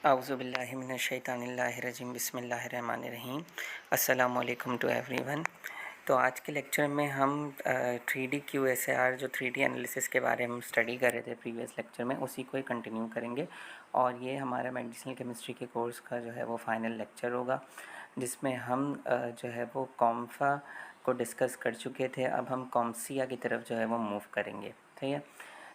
आऊज़ुबिल्लाहि मिनश्शैतानिर्रजीम बिस्मिल्लाहिर्रहमानिर्रहीम। अस्सलामु अलैकुम टू एवरीवन। तो आज के लेक्चर में हम 3D QSAR जो 3D एनालिसिस के बारे में स्टडी कर रहे थे प्रीवियस लेक्चर में, उसी को ही कंटिन्यू करेंगे। और ये हमारा मेडिसिनल केमिस्ट्री के कोर्स का जो है वो फाइनल लेक्चर होगा, जिसमें हम जो है वो कॉम्फा को डिस्कस कर चुके थे। अब हम कॉम्सिया की तरफ जो है वो मूव करेंगे, ठीक है।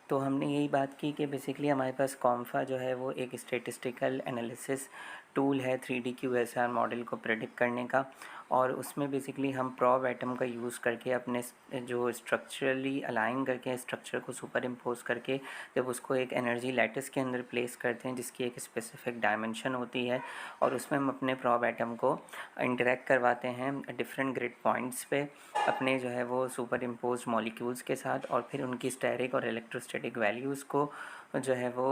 तो हमने यही बात की कि बेसिकली हमारे पास कॉम्फा जो है वो एक स्टेटिस्टिकल एनालिसिस टूल है 3D QSAR मॉडल को प्रेडिक्ट करने का। और उसमें बेसिकली हम प्रॉब एटम का यूज़ करके अपने जो स्ट्रक्चरली अलाइन करके स्ट्रक्चर को सुपर इम्पोज करके जब उसको एक एनर्जी लैटिस के अंदर प्लेस करते हैं, जिसकी एक स्पेसिफिक डायमेंशन होती है, और उसमें हम अपने प्रॉब एटम को इंटरेक्ट करवाते हैं डिफरेंट ग्रिड पॉइंट्स पे अपने जो है वो सुपर इम्पोज मॉलिक्यूल्स के साथ, और फिर उनकी स्टेरिक और इलेक्ट्रोस्टैटिक वैल्यूज़ को जो है वो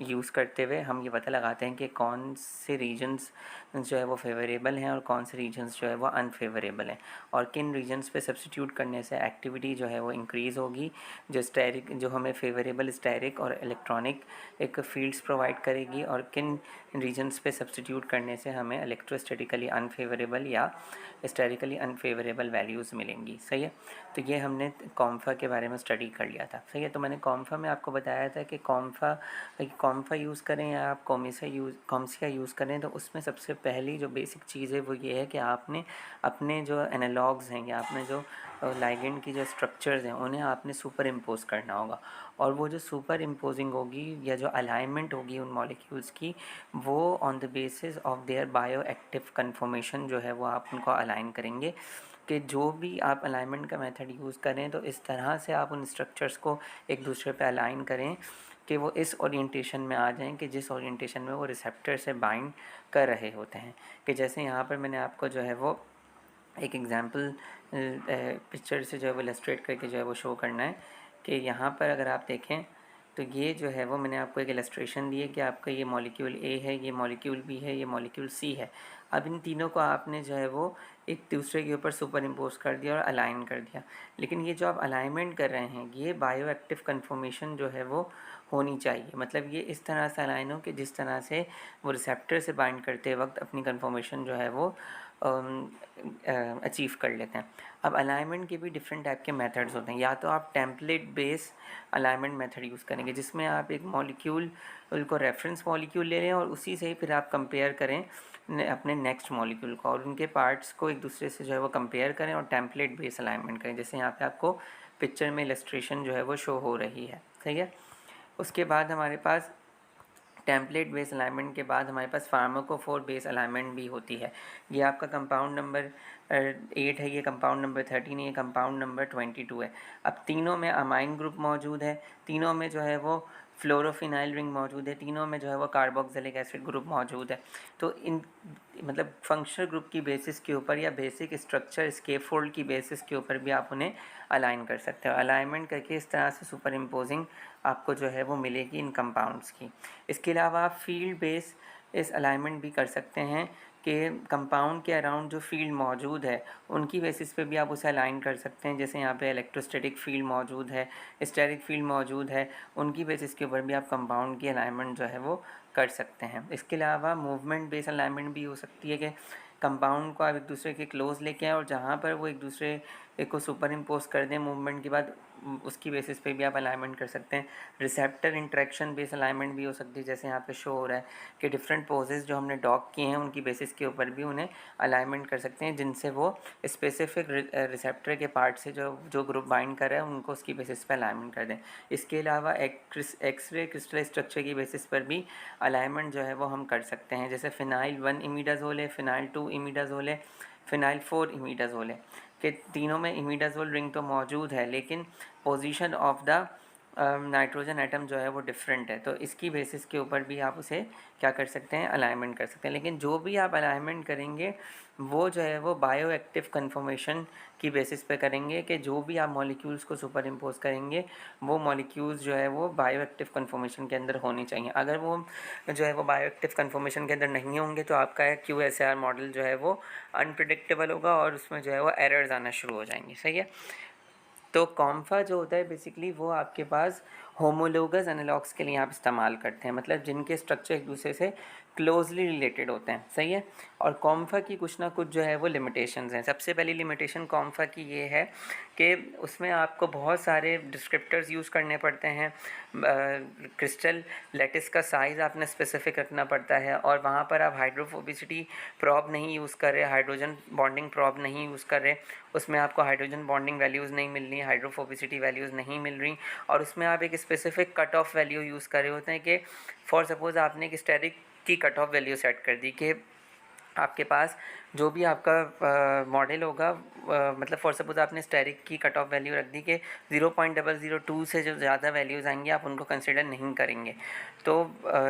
यूज़ करते हुए हम ये पता लगाते हैं कि कौन से रीजन्स जो है वो फेवरेबल हैं और कौन से रीजन्स जो है वो अनफेवरेबल हैं, और किन रीजन्स पे सब्स्टिट्यूट करने से एक्टिविटी जो है वो इंक्रीज़ होगी, जो हमें फेवरेबल स्टेरिक और इलेक्ट्रॉनिक एक फील्ड्स प्रोवाइड करेगी, और किन रीजन्स पे सब्स्टिट्यूट करने से हमें इलेक्ट्रोस्टैटिकली अनफेवरेबल या स्टेरिकली अनफेवरेबल वैल्यूज़ मिलेंगी। सही है। तो ये हमने कॉम्फा के बारे में स्टडी कर लिया था। सही है। तो मैंने कॉम्फा में आपको बताया था कि कॉम्फा यूज़ करें या आप कॉम्सिया यूज़ करें, तो उसमें सबसे पहली जो बेसिक चीज़ है वो ये है कि आपने अपने जो एनालॉग्स हैं या आपने जो लाइगेंड की जो स्ट्रक्चर्स हैं उन्हें आपने सुपर इम्पोज करना होगा। और वो जो सुपर इम्पोजिंग होगी या जो अलाइनमेंट होगी उन मॉलिक्यूल्स की, वो on the basis of their bioactive conformation जो है वो आप उनको अलाइन करेंगे। कि जो भी आप अलाइनमेंट का मेथड यूज़ करें तो इस तरह से आप उन स्ट्रक्चर्स को एक दूसरे पे अलाइन करें कि वो इस ओरिएंटेशन में आ जाएं कि जिस ओरिएंटेशन में वो रिसेप्टर से बाइंड कर रहे होते हैं। कि जैसे यहाँ पर मैंने आपको जो है वो एक एग्जांपल पिक्चर से जो है वो इलस्ट्रेट करके जो है वो शो करना है कि यहाँ पर अगर आप देखें तो ये जो है वो मैंने आपको एक इलस्ट्रेशन दी है कि आपका ये मॉलिक्यूल ए है, ये मॉलिक्यूल बी है, ये मॉलिक्यूल सी है। अब इन तीनों को आपने जो है वो एक दूसरे के ऊपर सुपर इम्पोज कर दिया और अलाइन कर दिया। लेकिन ये जो आप अलाइनमेंट कर रहे हैं, ये बायो एक्टिव कन्फर्मेशन जो है वो होनी चाहिए। मतलब ये इस तरह से अलाइन हो कि जिस तरह से वो रिसेप्टर से बाइंड करते वक्त अपनी कन्फर्मेशन जो है वो अचीव कर लेते हैं। अब अलाइनमेंट के भी डिफरेंट टाइप के मेथड्स होते हैं। या तो आप template base alignment method use करेंगे, जिसमें आप एक मॉलिक्यूल को रेफरेंस मॉलिक्यूल ले लें और उसी से ही फिर आप कंपेयर करें अपने नेक्स्ट मॉलिक्यूल को, और उनके पार्ट्स को एक दूसरे से जो है वो कंपेयर करें और टेम्पलेट बेस अलाइनमेंट करें, जैसे यहाँ पे आपको पिक्चर में इलस्ट्रेशन जो है वो शो हो रही है। सही है। उसके बाद हमारे पास टेम्पलेट बेस अलाइनमेंट के बाद हमारे पास फार्माकोफोर बेस अलाइनमेंट भी होती है। ये आपका कंपाउंड नंबर 8 है, ये कंपाउंड नंबर 13 है, ये कंपाउंड नंबर 22 है। अब तीनों में अमाइन ग्रुप मौजूद है, तीनों में जो है वो फ्लोरोफिनाइल रिंग मौजूद है, तीनों में जो है वो कार्बोक्सिलिक एसिड ग्रुप मौजूद है। तो इन मतलब फंक्शनल ग्रुप की बेसिस के ऊपर या बेसिक स्ट्रक्चर स्केफोल्ड की बेसिस के ऊपर भी आप उन्हें अलाइन कर सकते हो। अलाइनमेंट करके इस तरह से सुपर इम्पोजिंग आपको जो है वो मिलेगी इन कंपाउंड्स की। इसके अलावा आप फील्ड बेस इस अलाइनमेंट भी कर सकते हैं कि कंपाउंड के अराउंड जो फील्ड मौजूद है उनकी बेसिस पे भी आप उसे अलाइन कर सकते हैं। जैसे यहाँ पे इलेक्ट्रोस्टैटिक फील्ड मौजूद है, स्टैटिक फील्ड मौजूद है, उनकी बेसिस के ऊपर भी आप कंपाउंड की अलाइनमेंट जो है वो कर सकते हैं। इसके अलावा मूवमेंट बेस अलाइनमेंट भी हो सकती है कि कंपाउंड को आप एक दूसरे के क्लोज लेके आए और जहाँ पर वो एक दूसरे को सुपर इम्पोज कर दें मूवमेंट के बाद, उसकी बेसिस पे भी आप अलाइनमेंट कर सकते हैं। रिसेप्टर इंटरेक्शन बेस अलाइनमेंट भी हो सकती है, जैसे यहाँ पे शो हो रहा है कि डिफरेंट पोजेस जो हमने डॉग किए हैं उनकी बेसिस के ऊपर भी उन्हें अलाइनमेंट कर सकते हैं, जिनसे वो स्पेसिफिक रिसेप्टर के पार्ट से जो जो ग्रुप बाइंड कर रहा है उनको उसकी बेसिस पे अलाइनमेंट कर दें। इसके अलावा एक्सरे क्रिस्टल स्ट्रक्चर की बेसिस पर भी अलाइनमेंट जो है वो हम कर सकते हैं। जैसे फिनाइल 1 इमिडाजोल है, फिनाइल 2 इमिडाजोल है, फिनाइल 4 इमिडाजोल है, कि तीनों में इमिडाजोल रिंग तो मौजूद है लेकिन position of the nitrogen atom जो है वो डिफरेंट है। तो इसकी बेसिस के ऊपर भी आप उसे क्या कर सकते हैं, अलाइनमेंट कर सकते हैं। लेकिन जो भी आप अलाइनमेंट करेंगे वो जो है वो बायो एक्टिव कन्फर्मेशन की बेसिस पे करेंगे, कि जो भी आप मॉलिक्यूल्स को सुपर इम्पोज करेंगे वो मॉलिक्यूल्स जो है वो बायो एक्टिव कन्फर्मेशन के अंदर होनी चाहिए। अगर वो जो है वो बायो एक्टिव कन्फर्मेशन के अंदर नहीं होंगे तो आपका QSAR मॉडल जो है वो अनप्रिडिक्टेबल होगा और उसमें जो है वो एरर्स आना शुरू हो जाएंगे। सही है। तो कॉम्फा जो होता है बेसिकली वो आपके पास होमोलोगस एनालॉग्स के लिए आप इस्तेमाल करते हैं, मतलब जिनके स्ट्रक्चर एक दूसरे से क्लोजली रिलेटेड होते हैं, सही है। और कॉम्फा की कुछ ना कुछ जो है वो लिमिटेशंस हैं। सबसे पहली लिमिटेशन कॉम्फा की ये है कि उसमें आपको बहुत सारे डिस्क्रिप्टर्स यूज़ करने पड़ते हैं। क्रिस्टल लैटिस का साइज़ आपने स्पेसिफिक रखना पड़ता है, और वहाँ पर आप हाइड्रोफोबिसिटी प्रॉब नहीं यूज़ कर रहे, हाइड्रोजन बॉन्डिंग प्रॉब नहीं यूज़ कर रहे, उसमें आपको हाइड्रोजन बॉन्डिंग वैल्यूज़ नहीं मिल रही, हाइड्रोफोबिसिटी वैल्यूज़ नहीं मिल रही, और उसमें आप एक specific cut off value use कर रहे होते हैं कि फॉर सपोज़ आपने एक स्टेरिक की कट ऑफ वैल्यू सेट कर दी कि आपके पास जो भी आपका मॉडल होगा, मतलब फॉर सपोज आपने स्टेरिक की कट ऑफ वैल्यू रख दी कि 0.002 से जो ज़्यादा वैल्यूज़ आएंगी आप उनको कंसिडर नहीं करेंगे। तो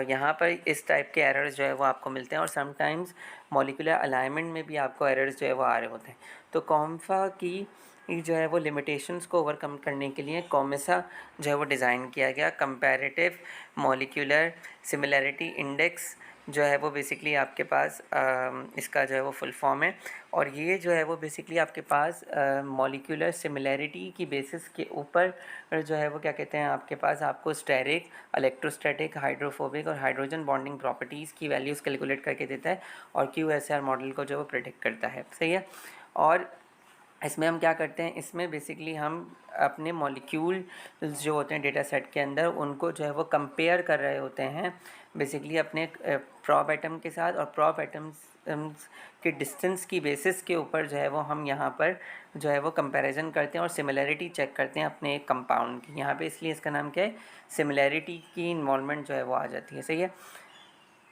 यहाँ पर इस टाइप के एरर्स जो है वो आपको मिलते हैं, और समटाइम्स मॉलिक्यूलर अलाइनमेंट में भी आपको एरर्स जो है वो आ रहे होते हैं। तो कॉम्फा की जो है वो लिमिटेशंस को ओवरकम करने के लिए कॉमेसा जो है वो डिज़ाइन किया गया। कंपैरेटिव मॉलिक्यूलर सिमिलैरिटी इंडेक्स जो है वो बेसिकली आपके पास इसका जो है वो फुल फॉर्म है, और ये जो है वो बेसिकली आपके पास मॉलिक्यूलर सिमिलैरिटी की बेसिस के ऊपर जो है वो क्या कहते हैं, आपके पास आपको स्टेरिक, इलेक्ट्रोस्टैटिक, हाइड्रोफोबिक और हाइड्रोजन बॉन्डिंग प्रॉपर्टीज़ की वैल्यूज़ कैलकुलेट करके देता है, और QSAR मॉडल को जो है वो प्रेडिक्ट करता है, सही है। और इसमें हम क्या करते हैं, इसमें बेसिकली हम अपने मॉलिक्यूल जो होते हैं डेटा सेट के अंदर उनको जो है वो कंपेयर कर रहे होते हैं बेसिकली अपने प्रॉब एटम के साथ, और प्रॉब एटम्स के डिस्टेंस की बेसिस के ऊपर जो है वो हम यहाँ पर जो है वो कंपैरिजन करते हैं और सिमिलैरिटी चेक करते हैं अपने एक कंपाउंड की। यहाँ पे इसलिए इसका नाम क्या है, सिमिलैरिटी की इन्वॉल्वमेंट जो है वो आ जाती है, सही है।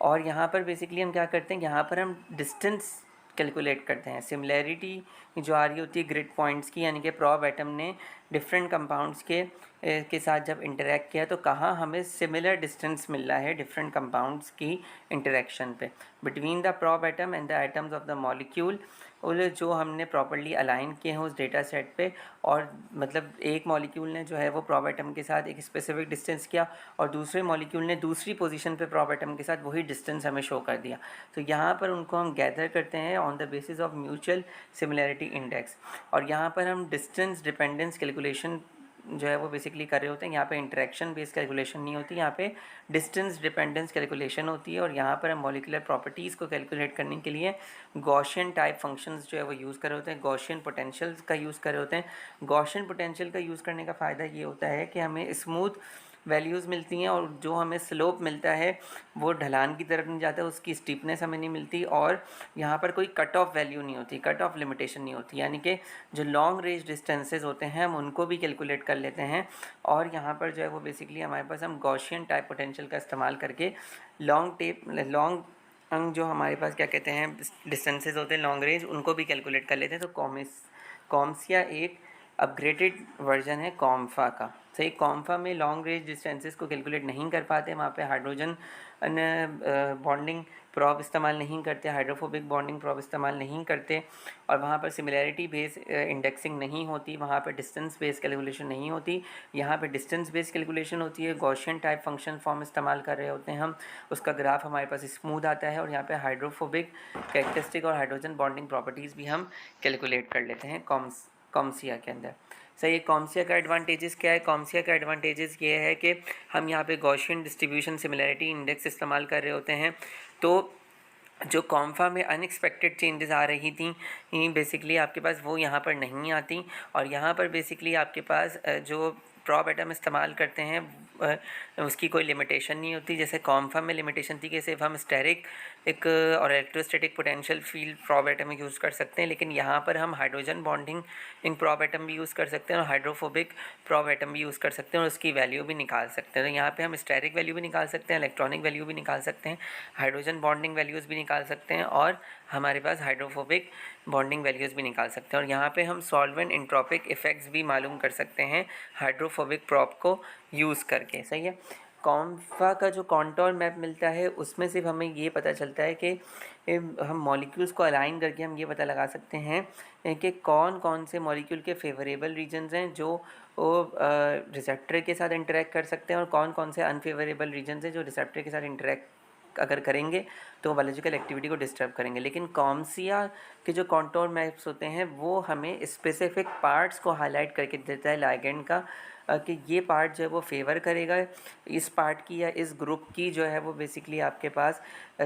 और यहाँ पर बेसिकली हम क्या करते हैं, यहाँ पर हम डिस्टेंस कैलकुलेट करते हैं। सिमिलैरिटी जो आ रही होती है ग्रिड पॉइंट्स की, यानी कि प्रॉब एटम ने डिफरेंट कंपाउंड्स के साथ जब इंटरेक्ट किया तो कहाँ हमें सिमिलर डिस्टेंस मिल रहा है डिफरेंट कंपाउंड्स की इंटरेक्शन पे between the probe atom and the atoms of the molecule, जो हमने प्रॉपर्ली अलाइन किए हैं उस डेटा सेट पे। और मतलब एक मॉलिक्यूल ने जो है वो प्रॉब एटम के साथ एक स्पेसिफिक डिस्टेंस किया, और दूसरे मॉलिक्यूल ने दूसरी पोजीशन पे प्रॉब एटम के साथ वही डिस्टेंस हमें शो कर दिया। तो यहाँ पर उनको हम गैदर करते हैं on the basis of mutual similarity index, और यहाँ पर हम डिस्टेंस डिपेंडेंस कैलकुलेशन जो है वो बेसिकली कर रहे होते हैं। यहाँ पे इंटरेक्शन बेस्ड कैलकुलेशन नहीं होती, यहाँ पे डिस्टेंस डिपेंडेंस कैलकुलेशन होती है। और यहाँ पर हम मॉलिक्यूलर प्रॉपर्टीज़ को कैलकुलेट करने के लिए गॉसियन टाइप फंक्शंस जो है वो यूज़ कर रहे होते हैं, गॉसियन पोटेंशियल्स का यूज़ कर रहे होते हैं। गॉसियन पोटेंशियल का यूज़ करने का फ़ायदा ये होता है कि हमें स्मूथ वैल्यूज़ मिलती हैं, और जो हमें स्लोप मिलता है वो ढलान की तरफ नहीं जाता, उसकी स्टीपनेस हमें नहीं मिलती, और यहाँ पर कोई कट ऑफ वैल्यू नहीं होती, कट ऑफ लिमिटेशन नहीं होती। यानी कि जो लॉन्ग रेंज डिस्टेंसेज होते हैं हम उनको भी कैलकुलेट कर लेते हैं, और यहाँ पर जो है वो बेसिकली हमारे पास हम गॉसियन टाइप पोटेंशियल का इस्तेमाल करके लॉन्ग जो हमारे पास क्या कहते हैं डिस्टेंसेज होते हैं लॉन्ग रेंज, उनको भी कैलकुलेट कर लेते हैं। तो कॉम्सिया एक अपग्रेडेड वर्जन है कॉम्फा का, सही। कॉम्फा में लॉन्ग रेंज डिस्टेंसेस को कैलकुलेट नहीं कर पाते, वहाँ पे हाइड्रोजन बॉन्डिंग प्रॉब इस्तेमाल नहीं करते, हाइड्रोफोबिक बॉन्डिंग प्रॉब इस्तेमाल नहीं करते, और वहाँ पर सिमिलैरिटी बेस इंडेक्सिंग नहीं होती, वहाँ पर डिस्टेंस बेस कैलकुलेशन नहीं होती। यहाँ पे डिस्टेंस बेस कैलकुलेशन होती है, गॉसियन टाइप फंक्शन फॉर्म इस्तेमाल कर रहे होते हैं हम, उसका ग्राफ हमारे पास स्मूथ आता है, और यहाँ पे हाइड्रोफोबिक कैरेक्टरिस्टिक और हाइड्रोजन बॉन्डिंग प्रॉपर्टीज़ भी हम कैलकुलेट कर लेते हैं कॉम्सिया के अंदर, सही। कॉम्सिया का एडवांटेजेस क्या है, कॉम्सिया का एडवांटेजेस ये है कि हम यहाँ पे गॉसियन डिस्ट्रीब्यूशन सिमिलैरिटी इंडेक्स इस्तेमाल कर रहे होते हैं। तो जो कॉम्फा में अनएक्सपेक्टेड चेंजेस आ रही थी बेसिकली आपके पास वो यहाँ पर नहीं आती, और यहाँ पर बेसिकली आपके पास जो प्रॉब एटम इस्तेमाल करते हैं उसकी कोई लिमिटेशन नहीं होती। जैसे कॉम्फा में लिमिटेशन थी कि सिर्फ हम स्टेरिक एक और electrostatic potential field probe atom use कर सकते हैं, लेकिन यहाँ पर हम hydrogen bonding in probe atom भी यूज़ कर सकते हैं और हाइड्रोफोबिक प्रॉब एटम भी यूज़ कर सकते हैं, और उसकी वैल्यू भी निकाल सकते हैं। तो यहाँ पे हम स्टेरिक वैल्यू भी निकाल सकते हैं, इलेक्ट्रॉनिक वैल्यू भी निकाल सकते हैं, हाइड्रोजन बॉन्डिंग वैल्यूज़ भी निकाल सकते हैं, और हमारे पास हाइड्रोफोबिक बॉन्डिंग वैल्यूज़ भी निकाल सकते हैं। और यहाँ पे हम सॉल्वेंट इंट्रोपिक इफ़ेक्ट्स भी मालूम कर सकते हैं हाइड्रोफोबिक प्रॉब को यूज़ करके, सही है। कॉम्फा का जो कॉन्टोर मैप मिलता है उसमें सिर्फ हमें ये पता चलता है कि हम मॉलिक्यूल्स को अलाइन करके हम ये पता लगा सकते हैं कि कौन कौन से मॉलिक्यूल के फेवरेबल रीजन्स हैं जो वो रिसेप्टर के साथ इंटरेक्ट कर सकते हैं, और कौन कौन से अनफेवरेबल रीजन्स हैं जो रिसेप्टर के साथ इंटरेक्ट अगर करेंगे तो बायोलॉजिकल एक्टिविटी को डिस्टर्ब करेंगे। लेकिन कॉम्सिया के जो कॉन्टोर मैप्स होते हैं वो हमें स्पेसिफिक पार्ट्स को हाईलाइट करके देता है लाइगेंड का, कि ये पार्ट जो है वो फेवर करेगा इस पार्ट की या इस ग्रुप की, जो है वो बेसिकली आपके पास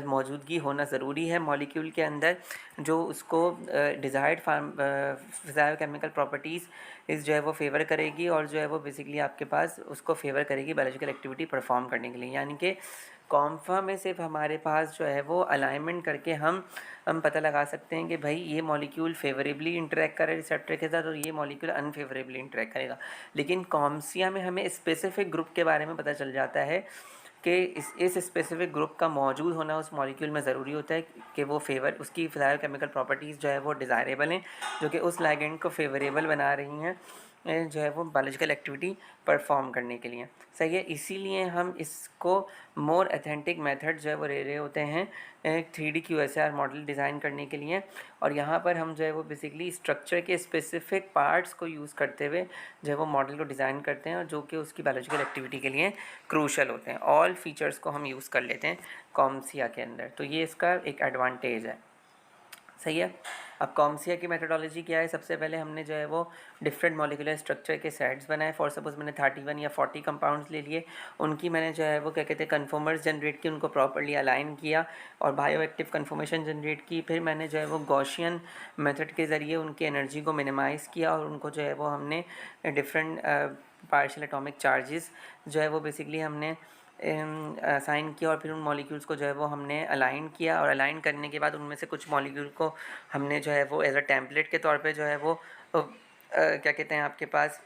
मौजूदगी होना ज़रूरी है मॉलिक्यूल के अंदर, जो उसको डिज़ायर्ड फिज़ियोकेमिकल प्रॉपर्टीज़ इस जो है वो फेवर करेगी और जो है वो बेसिकली आपके पास उसको फेवर करेगी बायोलॉजिकल एक्टिविटी परफॉर्म करने के लिए। यानी कि कॉम्फा में सिर्फ हमारे पास जो है वो अलाइनमेंट करके हम पता लगा सकते हैं कि भाई ये मॉलिक्यूल फेवरेबली इंटरेक्ट करे रिसेप्टर के साथ और ये मॉलिक्यूल अनफेवरेबली इंटरेक्ट करेगा। लेकिन कॉम्सिया में हमें स्पेसिफिक ग्रुप के बारे में पता चल जाता है कि इस स्पेसिफिक ग्रुप का मौजूद होना उस मॉलिक्यूल में ज़रूरी होता है कि वो फेवर उसकी फिज़ियोकेमिकल प्रॉपर्टीज़ जो है वो डिज़ायरेबल हैं, जो कि उस लिगैंड को फेवरेबल बना रही हैं जो है वो बायोलॉजिकल एक्टिविटी परफॉर्म करने के लिए। सही है, इसीलिए हम इसको मोर ऑथेंटिक मेथड जो है वो ले रहे होते हैं 3D QSAR मॉडल डिज़ाइन करने के लिए। और यहाँ पर हम जो है वो बेसिकली स्ट्रक्चर के स्पेसिफिक पार्ट्स को यूज़ करते हुए जो है वो मॉडल को डिज़ाइन करते हैं और जो कि उसकी बायोलॉजिकल एक्टिविटी के लिए क्रूशल होते हैं। ऑल फीचर्स को हम यूज़ कर लेते हैं कॉम्सिया के अंदर, तो ये इसका एक एडवांटेज है। सही है। अब कॉम्सिया की मेथडोलॉजी क्या है? सबसे पहले हमने जो है वो डिफरेंट मॉलिक्यूलर स्ट्रक्चर के सेट्स बनाए। फॉर सपोज मैंने 31 या 40 कंपाउंड्स ले लिए, उनकी मैंने जो है वो क्या कहते हैं कन्फर्मर्स जनरेट की, उनको प्रॉपर्ली अलाइन किया और बायो एक्टिव कन्फर्मेशन जनरेट की। फिर मैंने जो है वो गॉसियन मेथड के ज़रिए उनकी एनर्जी को मिनिमाइज़ किया और उनको जो है वो हमने डिफरेंट पार्शियल एटॉमिक चार्जेस जो है वो बेसिकली हमने असाइन किया और फिर उन मॉलिक्यूल्स को जो है वो हमने अलाइन किया और अलाइन करने के बाद उनमें से कुछ मॉलिक्यूल को हमने जो है वो एज अ टेम्पलेट के तौर पे जो है वो क्या कहते हैं आपके पास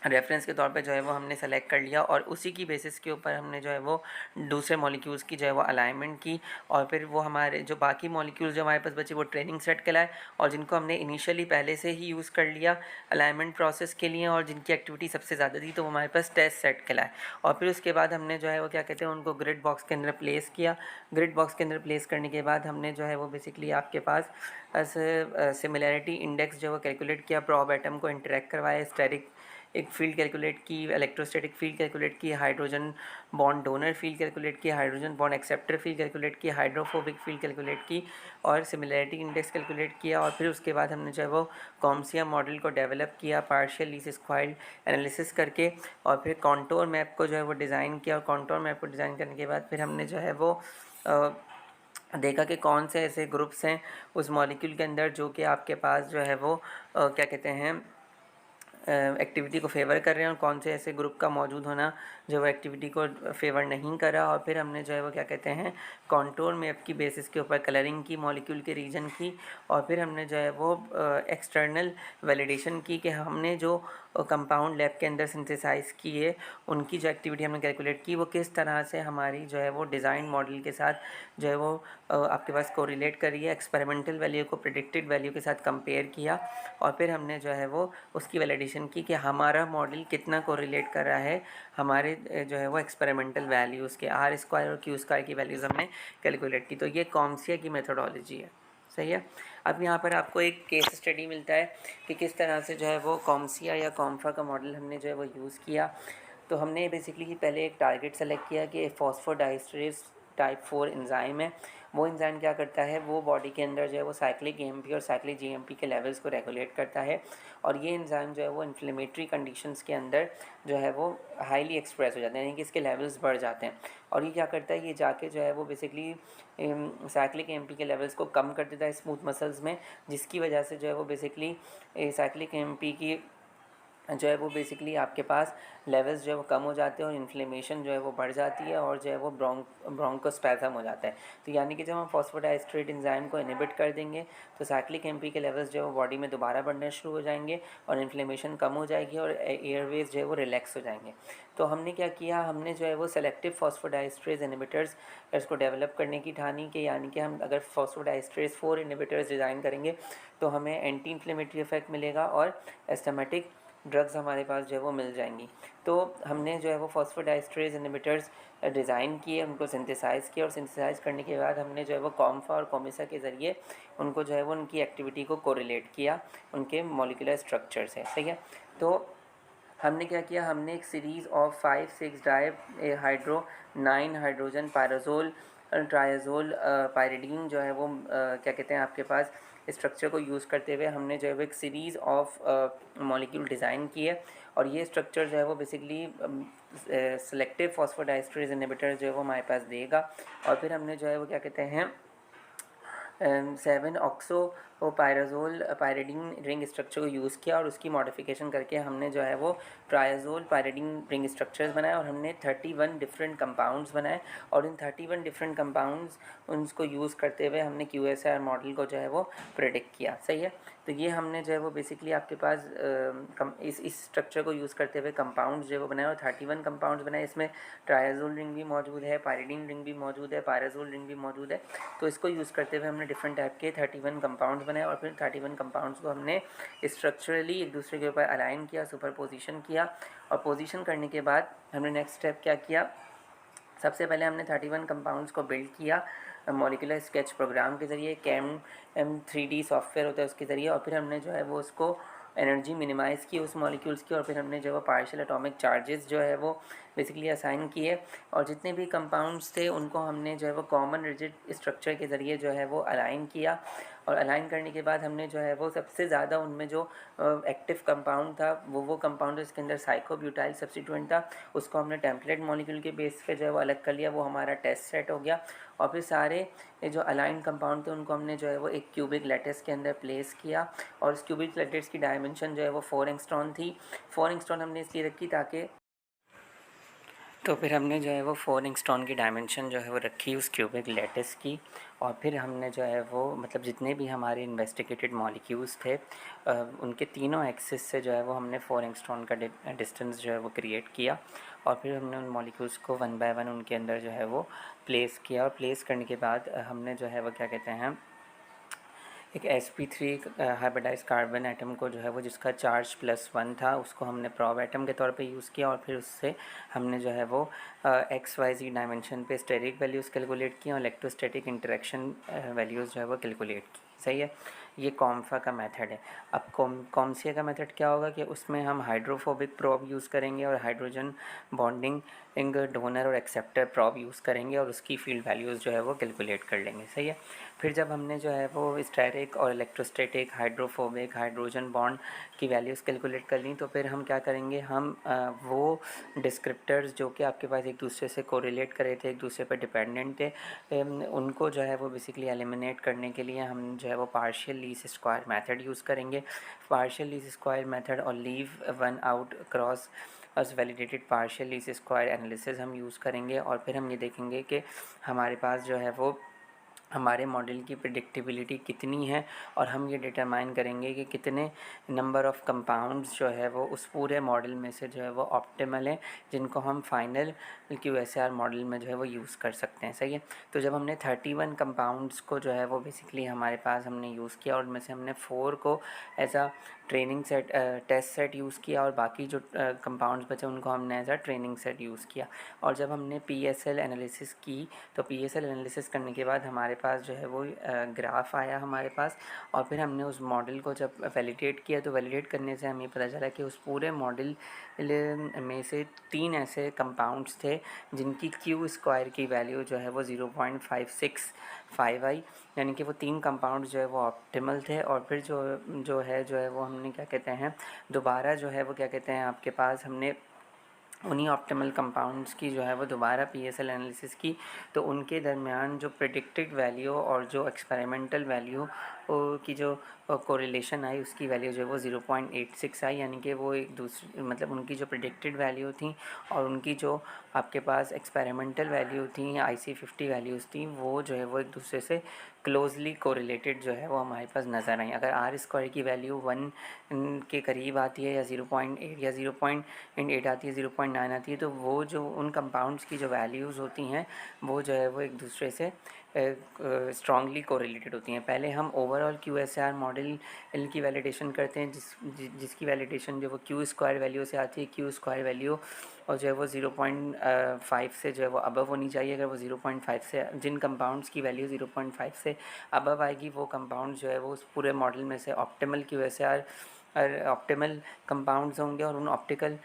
रेफरेंस के तौर पे जो है वो हमने सेलेक्ट कर लिया और उसी की बेसिस के ऊपर हमने जो है वो दूसरे मॉलिक्यूल्स की जो है वो अलाइनमेंट की और फिर वो हमारे जो बाकी मॉलिक्यूल्स जो हमारे पास बचे वो ट्रेनिंग सेट कहलाए और जिनको हमने इनिशियली पहले से ही यूज़ कर लिया अलाइनमेंट प्रोसेस के लिए और जिनकी एक्टिविटी सबसे ज़्यादा थी तो वो हमारे पास टेस्ट सेट कहलाए। और फिर उसके बाद हमने जो है वो क्या कहते हैं उनको ग्रिड बॉक्स के अंदर प्लेस किया। ग्रिड बॉक्स के अंदर प्लेस करने के बाद हमने जो है वो बेसिकली आपके पास सिमिलैरिटी इंडेक्स जो है वो कैलकुलेट किया, प्रॉब एटम को इंटरेक्ट करवाया, स्टेरिक एक फील्ड कैलकुलेट की, इलेक्ट्रोस्टैटिक फील्ड कैलकुलेट की, hydrogen bond donor field calculate की, hydrogen bond acceptor field calculate की, हाइड्रोफोबिक फील्ड कैलकुलेट की और सिमिलैरिटी इंडेक्स कैलकुलेट किया। और फिर उसके बाद हमने जो है वो कॉम्सिया मॉडल को डेवलप किया पार्शियल लीस्ट स्क्वायर्ड एनालिसिस करके और फिर कॉन्टोर मैप को जो है वो डिज़ाइन किया और कॉन्टोर मैप को डिज़ाइन करने के बाद फिर हमने जो है वो देखा कि कौन से ऐसे ग्रुप्स हैं उस मॉलिक्यूल के अंदर जो कि आपके पास जो है वो क्या कहते हैं एक्टिविटी को फेवर कर रहे हैं और कौन से ऐसे ग्रुप का मौजूद होना जो वो एक्टिविटी को फेवर नहीं करा। और फिर हमने जो है वो क्या कहते हैं कॉन्टूर मैप की बेसिस के ऊपर कलरिंग की मॉलिक्यूल के रीजन की और फिर हमने जो है वो एक्सटर्नल वैलिडेशन की कि हमने जो कंपाउंड लैब के अंदर सिंथेसाइज किए उनकी जो एक्टिविटी हमने कैलकुलेट की वो किस तरह से हमारी जो है वो डिज़ाइन मॉडल के साथ जो है वो आपके पास कोरिलेट करी है, एक्सपेरिमेंटल वैल्यू को प्रेडिक्टेड वैल्यू के साथ कंपेयर किया और फिर हमने जो है वो उसकी वैलिडेशन की कि हमारा मॉडल कितना कोरिलेट कर रहा है हमारे जो है वो एक्सपेरिमेंटल वैल्यूज़ के आर स्क्वायर और क्यू स्क्वायर की वैल्यूज़ हमने कैलकुलेट की। तो ये कॉम्सिया की मेथोडोलॉजी है। सही है। अब यहाँ पर आपको एक केस स्टडी मिलता है कि किस तरह से जो है वो कॉम्सिया या कॉम्फा का मॉडल हमने जो है वो यूज़ किया। तो हमने बेसिकली पहले एक टारगेट सेलेक्ट किया कि फॉस्फोडाइस्ट्रेस टाइप 4 एंजाइम है। वो एंजाइम क्या करता है, वो बॉडी के अंदर जो है वो साइक्लिक एएमपी और साइक्लिक जीएमपी के लेवल्स को रेगुलेट करता है और ये एंजाइम जो है वो इन्फ्लेमेटरी कंडीशंस के अंदर जो है वो हाईली एक्सप्रेस हो जाते हैं, यानी कि इसके लेवल्स बढ़ जाते हैं। और ये क्या करता है, ये जाके जो है वो बेसिकली साइक्लिक एएमपी के लेवल्स को कम कर देता है स्मूथ मसल्स में, जिसकी वजह से जो है वो बेसिकली साइक्लिक एएमपी की जो है वो बेसिकली आपके पास लेवल्स जो है वो कम हो जाते हैं और इन्फ्लेमेशन जो है वो बढ़ जाती है और जो है वो ब्रोंकोस्पैज़म हो जाता है। तो यानी कि जब हम फॉस्फोडाइस्ट्रेट एंजाइम को इनहिबिट कर देंगे तो साइक्लिक एएमपी के लेवल्स जो है वो बॉडी में दोबारा बढ़ना शुरू हो जाएंगे और इन्फ्लेमेशन कम हो जाएगी और एयरवेज जो है वो रिलैक्स हो जाएंगे। तो हमने क्या किया, हमने जो है वो सेलेक्टिव फॉस्फोडाइस्ट्रेज इनहिबिटर्स इसको डेवलप करने की ठानी कि यानी कि हम अगर फॉस्फोडाइस्ट्रेज 4 इनहिबिटर्स डिज़ाइन करेंगे तो हमें एंटी इन्फ्लेमेटरी इफेक्ट मिलेगा और एस्थमेटिक ड्रग्स हमारे पास जो है वो मिल जाएंगी। तो हमने जो है वो फॉस्फोडाइस्ट्रेज इनहिबिटर्स डिज़ाइन किए, उनको सिंथेसाइज़ किया और सिंथेसाइज़ करने के बाद हमने जो है वो कॉम्फा और कॉमिसा के ज़रिए उनको जो है वो उनकी एक्टिविटी को कोरिलेट किया उनके मॉलिक्यूलर स्ट्रक्चर से। सही है। तो हमने क्या किया, हमने एक series of 5-6 dihydro 9 hydrogen pyrazole triazole pyridine जो है वो क्या कहते हैं आपके पास स्ट्रक्चर को यूज़ करते हुए हमने जो है वो एक सीरीज़ ऑफ मॉलिक्यूल डिज़ाइन की है और ये स्ट्रक्चर जो है वो बेसिकली सेलेक्टिव फॉस्फोडाइस्टरेज इनहिबिटर जो है वो हमारे पास देगा। और फिर हमने जो है वो क्या कहते हैं 7 oxo pyrazole pyridine ring structure को यूज़ किया और उसकी मॉडिफिकेशन करके हमने जो है वो ट्रायाजोल पायरिडीन रिंग स्ट्रक्चर्स बनाए और हमने 31 डिफरेंट कंपाउंड्स बनाए। और इन 31 डिफरेंट कंपाउंड्स उनको यूज़ करते हुए हमने QSAR मॉडल को जो है वो प्रेडिक्ट किया। सही है। तो ये हमने जो है वो बेसिकली आपके पास इस स्ट्रक्चर को यूज़ करते हुए कंपाउंड्स जो है वो बनाए और 31 कंपाउंड्स बनाए। इसमें ट्रायाजोल रिंग भी मौजूद है, पायरिडीन रिंग भी मौजूद है, पायराजोल रिंग भी मौजूद है। तो इसको यूज़ करते हुए हमने डिफरेंट टाइप के 31 कंपाउंड्स बनाए और फिर 31 कंपाउंड्स को हमने स्ट्रक्चरली एक दूसरे के ऊपर अलाइन किया, सुपर पोजिशन किया। और पोजिशन करने के बाद हमने नेक्स्ट स्टेप क्या किया, सबसे पहले हमने 31 कंपाउंड्स को बिल्ड किया मॉलिक्यूलर स्केच प्रोग्राम के ज़रिए, ChemM3D सॉफ्टवेयर होता है उसके ज़रिए। और फिर हमने जो है वो उसको एनर्जी मिनिमाइज़ की उस मॉलिक्यूल्स की और फिर हमने जो है वो पार्शियल एटॉमिक चार्जेस जो है वो बेसिकली असाइन किए। और जितने भी कंपाउंड्स थे उनको हमने जो है वो कॉमन रिजिड स्ट्रक्चर के ज़रिए जो है वो अलाइन किया। और अलाइन करने के बाद हमने जो है वो सबसे ज़्यादा उनमें जो एक्टिव कंपाउंड था वो कंपाउंड इसके अंदर साइक्लोब्यूटाइल सब्स्टिट्यूएंट था, उसको हमने टेम्पलेट मॉलिक्यूल के बेस पे जो है वो अलग कर लिया, वो हमारा टेस्ट सेट हो गया। और फिर सारे जो अलाइन कंपाउंड थे उनको हमने जो है वो एक क्यूबिक लैटिस के अंदर प्लेस किया। और उस क्यूबिक लैटिस की डायमेंशन जो है वो 4 एंगस्ट्रॉन थी। 4 एंगस्ट्रॉन हमने इसलिए रखी ताकि तो फिर हमने जो है वो 4 एंगस्ट्रॉन की डायमेंशन जो है वो रखी उस क्यूबिक लैटिस की। और फिर हमने जो है वो मतलब जितने भी हमारे इन्वेस्टिगेटेड मॉलिक्यूल्स थे उनके तीनों एक्सिस से जो है वो हमने 4 एंगस्ट्रॉन का डिस्टेंस जो है वो क्रिएट किया। और फिर हमने उन मॉलिक्यूल्स को 1 बाय 1 उनके अंदर जो है वो प्लेस किया। और प्लेस करने के बाद हमने जो है वो क्या कहते हैं एक sp3 हाइब्रिडाइज कार्बन एटम को जो है वो जिसका चार्ज +1 था उसको हमने प्रोब एटम के तौर पे यूज़ किया। और फिर उससे हमने जो है वो XYZ डायमेंशन पे स्टेरिक वैल्यूज़ कैलकुलेट की और इलेक्ट्रोस्टैटिक इंटरेक्शन वैल्यूज़ जो है वो कैलकुलेट की। सही है। ये कॉम्फा का मेथड है। अब कॉम्सिया का मेथड क्या होगा कि उसमें हम हाइड्रोफोबिक प्रोब यूज़ करेंगे और हाइड्रोजन बॉन्डिंग डोनर और एक्सेप्टर प्रोब यूज़ करेंगे और उसकी फील्ड वैल्यूज़ जो है वो कैलकुलेट कर लेंगे। सही है। फिर जब हमने जो है वो स्टेरिक और इलेक्ट्रोस्टैटिक हाइड्रोफोबिक हाइड्रोजन बॉन्ड की वैल्यूज़ कैलकुलेट कर ली तो फिर हम क्या करेंगे, हम वो डिस्क्रिप्टर्स जो कि आपके पास एक दूसरे से कोरिलेट कर रहे थे, एक दूसरे पर डिपेंडेंट थे, उनको जो है वो बेसिकली एलिमिनेट करने के लिए हम जो है वो partial least square method use करेंगे। पार्शियल लीस्ट स्क्वायर मेथड और leave one out cross as validated partial least square analysis हम यूज़ करेंगे। और फिर हम ये देखेंगे कि हमारे पास जो है वो हमारे मॉडल की प्रेडिक्टिबिलिटी कितनी है और हम ये डिटरमाइन करेंगे कि कितने नंबर ऑफ़ कंपाउंड्स जो है वो उस पूरे मॉडल में से जो है वो ऑप्टिमल हैं जिनको हम फाइनल QSAR मॉडल में जो है वो यूज़ कर सकते हैं। सही है। तो जब हमने 31 कंपाउंड्स को जो है वो बेसिकली हमारे पास हमने यूज़ किया और उनमें से हमने 4 को as a training set test set use किया और बाकी जो कंपाउंड्स बचे उनको हमने as a training set use किया। और जब हमने PSL एनालिसिस की तो PSL एनालिसिस करने के बाद हमारे पास जो है वो ग्राफ आया हमारे पास। और फिर हमने उस मॉडल को जब वैलिडेट किया तो वैलिडेट करने से हमें पता चला कि उस पूरे मॉडल में से 3 ऐसे कंपाउंड्स थे जिनकी Q² की वैल्यू जो है वो 0.565 आई, यानी कि वो 3 कंपाउंड्स जो है वो ऑप्टिमल थे। और फिर जो है वो हमने क्या कहते हैं दोबारा जो है वो क्या कहते हैं आपके पास हमने उन्हीं ऑप्टिमल कंपाउंड्स की जो है वो दोबारा PSL एनालिसिस की तो उनके दरमियान जो प्रेडिक्टेड वैल्यू और जो एक्सपेरिमेंटल वैल्यू की जो कोरिलेशन आई उसकी वैल्यू जो है वो 0.86 आई, यानी कि वो एक दूसरी मतलब उनकी जो प्रेडिक्टेड वैल्यू थी और उनकी जो आपके पास एक्सपेरिमेंटल वैल्यू थी IC50 वैल्यूज़ थी वो जो है वो एक दूसरे से क्लोजली कोरिलेटेड जो है वो हमारे पास नज़र आई। अगर R² की वैल्यू 1 के करीब आती है या 0.8 या 0.8 आती है, 0.9 आती है तो वो जो उन कंपाउंड्स की जो वैल्यूज़ होती हैं वो जो है वो एक दूसरे से स्ट्रांगली कोरिलेटेड होती हैं। पहले हम ओवरऑल QSAR मॉडल की वैलिडेशन करते हैं जिसकी वैलिडेशन जो वो Q² वैल्यू से आती है। Q² वैल्यू और जो है वो 0.5 से जो है वो अबव होनी चाहिए। अगर वो 0.5 से जिन कंपाउंड्स की वैल्यू 0.5 से अबव आएगी वो कंपाउंड जो है वो उस पूरे मॉडल में से ऑप्टिमल QSAR ऑप्टिमल कंपाउंड्स होंगे। और उन ऑप्टिकल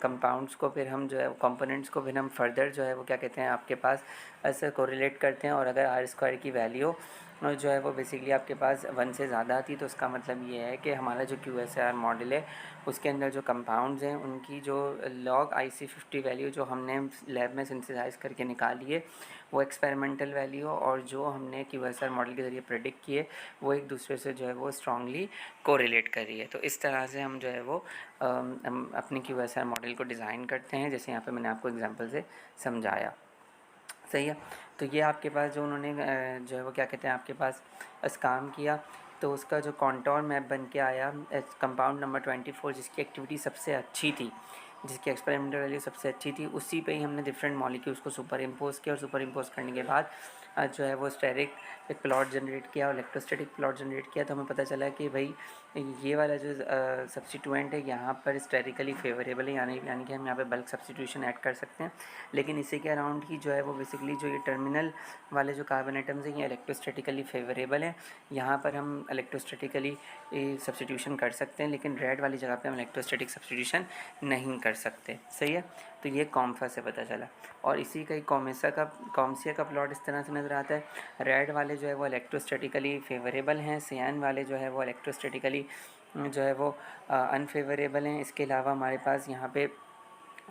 कंपाउंड्स को फिर हम जो है कंपोनेंट्स को फिर हम फर्दर जो है वो क्या कहते हैं आपके पास ऐसे कोरिलेट करते हैं। और अगर R² की वैल्यू और जो है वो बेसिकली आपके पास 1 से ज़्यादा आती है, तो उसका मतलब ये है कि हमारा जो QSAR मॉडल है उसके अंदर जो कंपाउंड्स हैं उनकी जो लॉग IC50 वैल्यू जो हमने लैब में सिंथेसाइज़ करके निकाली है वो एक्सपेरिमेंटल वैल्यू, और जो हमने QSAR मॉडल के ज़रिए प्रेडिक्ट किए वो एक दूसरे से जो है वो स्ट्रांगली कोरिलेट कर रही है। तो इस तरह से हम जो है वो हम अपने QSAR मॉडल को डिज़ाइन करते हैं, जैसे यहाँ पे मैंने आपको एग्जांपल से समझाया। सही है। तो ये आपके पास जो उन्होंने जो है वो क्या कहते हैं आपके पास काम किया, तो उसका जो कॉन्टोर मैप बन के आया कंपाउंड नंबर 24 जिसकी एक्टिविटी सबसे अच्छी थी, जिसकी एक्सपेरिमेंटल वैल्यू सबसे अच्छी थी, उसी पे ही हमने डिफरेंट मॉलिक्यूल्स को सुपर इम्पोज किया, और सुपर इम्पोज करने के बाद जो है वो स्टेरिक एक प्लॉट जनरेट किया और इलेक्ट्रोस्टैटिक प्लॉट जनरेट किया। तो हमें पता चला कि भाई ये वाला जो सब्स्टिट्यूएंट है यहाँ पर स्टेरिकली फेवरेबल है, यानी कि हम यहाँ पे बल्क सब्स्टिट्यूशन ऐड कर सकते हैं। लेकिन इसी के अराउंड ही जो है वो बेसिकली जो ये टर्मिनल वाले जो कार्बन एटम्स हैं ये इलेक्ट्रोस्टैटिकली फेवरेबल हैं, यहाँ पर हम इलेक्ट्रोस्टैटिकली सब्स्टिट्यूशन कर सकते हैं, लेकिन रेड वाली जगह पे हम इलेक्ट्रोस्टैटिक सब्स्टिट्यूशन नहीं कर सकते। सही है। तो ये कॉम्फा से पता चला, और इसी का कॉम्सिया का प्लॉट इस तरह से नज़र आता है। रेड वाले जो है वो इलेक्ट्रोस्टैटिकली फेवरेबल हैं, सियान वाले जो है वो इलेक्ट्रोस्टैटिकली जो है वो अनफेवरेबल हैं। इसके अलावा हमारे पास यहाँ पे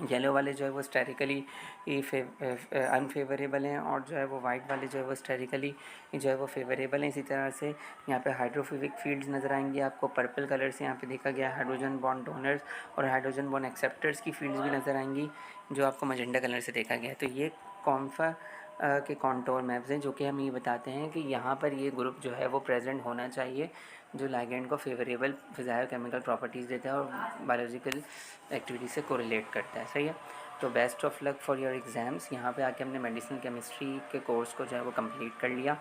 येलो वाले जो है वो स्टेरिकली अनफेवरेबल हैं, और जो है वो वाइट वाले जो है वो स्टेरिकली जो है वो फेवरेबल हैं। इसी तरह से यहाँ पे हाइड्रोफोबिक फील्ड्स नज़र आएंगी आपको, पर्पल कलर से यहाँ पे देखा गया हाइड्रोजन बॉन्ड डोनर्स और हाइड्रोजन बॉन्ड एक्सेप्टर्स की फील्ड्स भी नज़र आएंगी जो आपको मजेंडा कलर से देखा गया है। तो ये कॉम्फा के कॉन्टोर मैप्स हैं जो कि हम ये बताते हैं कि यहाँ पर ये ग्रुप जो है वो प्रेजेंट होना चाहिए जो लाइगेंड को फेवरेबल फिज़ाइल-केमिकल प्रॉपर्टीज़ देता है और बायोलॉजिकल एक्टिविटी से कोरिलेट करता है। सही है। तो best of luck for your exams. यहाँ पे आके हमने मेडिसिनल केमिस्ट्री के कोर्स को जो है वो कंप्लीट कर लिया।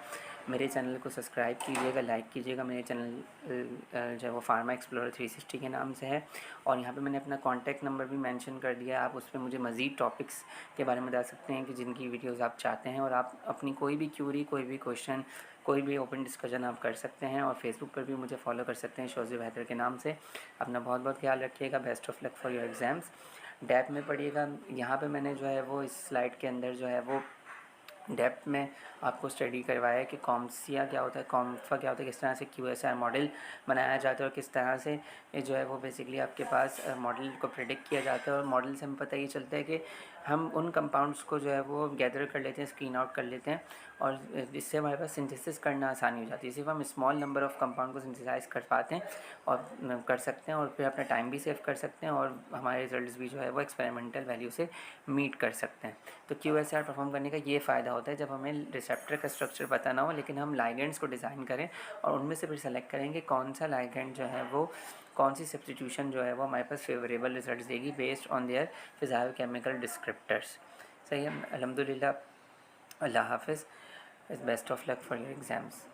मेरे चैनल को सब्सक्राइब कीजिएगा, लाइक कीजिएगा। मेरे चैनल जो है वो फार्मा एक्सप्लोरर 360 के नाम से है, और यहाँ पे मैंने अपना कॉन्टैक्ट नंबर भी मेंशन कर दिया है। आप उस पर मुझे मज़ीद टॉपिक्स के बारे में बता सकते हैं कि जिनकी वीडियोज़ आप चाहते हैं, और आप अपनी कोई भी क्यूरी, कोई भी क्वेश्चन, कोई भी ओपन डिस्कशन आप कर सकते हैं। और फेसबुक पर भी मुझे फॉलो कर सकते हैं शोज़िब हैदर के नाम से। अपना बहुत बहुत ख्याल रखिएगा। Best of luck for your exams. Depth में पढ़िएगा। यहाँ पे मैंने जो है वो इस स्लाइड के अंदर जो है वो डेप्थ में आपको स्टडी करवाया है कि कॉम्सिया क्या होता है, कॉम्फा क्या होता है, किस तरह से QSAR मॉडल बनाया जाता है, और किस तरह से ये जो है वो बेसिकली आपके पास मॉडल को प्रेडिक्ट किया जाता है। और मॉडल से हमें पता ये चलता है कि हम उन कंपाउंड्स को जो है वो गैदर कर लेते हैं, स्क्रीन आउट कर लेते हैं, और इससे हमारे पास सिंथेसिस करना आसानी हो जाती है। सिर्फ हम स्मॉल नंबर ऑफ़ कंपाउंड को सिंथेसाइज कर पाते हैं और कर सकते हैं, और फिर अपना टाइम भी सेव कर सकते हैं, और हमारे रिजल्ट्स भी जो है वो एक्सपेरिमेंटल वैल्यू से मीट कर सकते हैं। तो QSAR परफॉर्म करने का ये फ़ायदा होता है जब हमें रिसेप्टर का स्ट्रक्चर पता ना हो, लेकिन हम लाइगेंड्स को डिज़ाइन करें और उनमें से फिर सेलेक्ट करेंगे कौन सा लाइगेंड जो है वो, कौन सी सब्स्टिट्यूशन जो है वो हमारे पास फेवरेबल रिजल्ट्स देगी बेस्ड ऑन देयर फिज़ाइल-केमिकल डिस्क्रिप्टर्स। सही है। अल्हम्दुलिल्लाह। अल्लाह हाफ़िज़। Best of luck for your exams.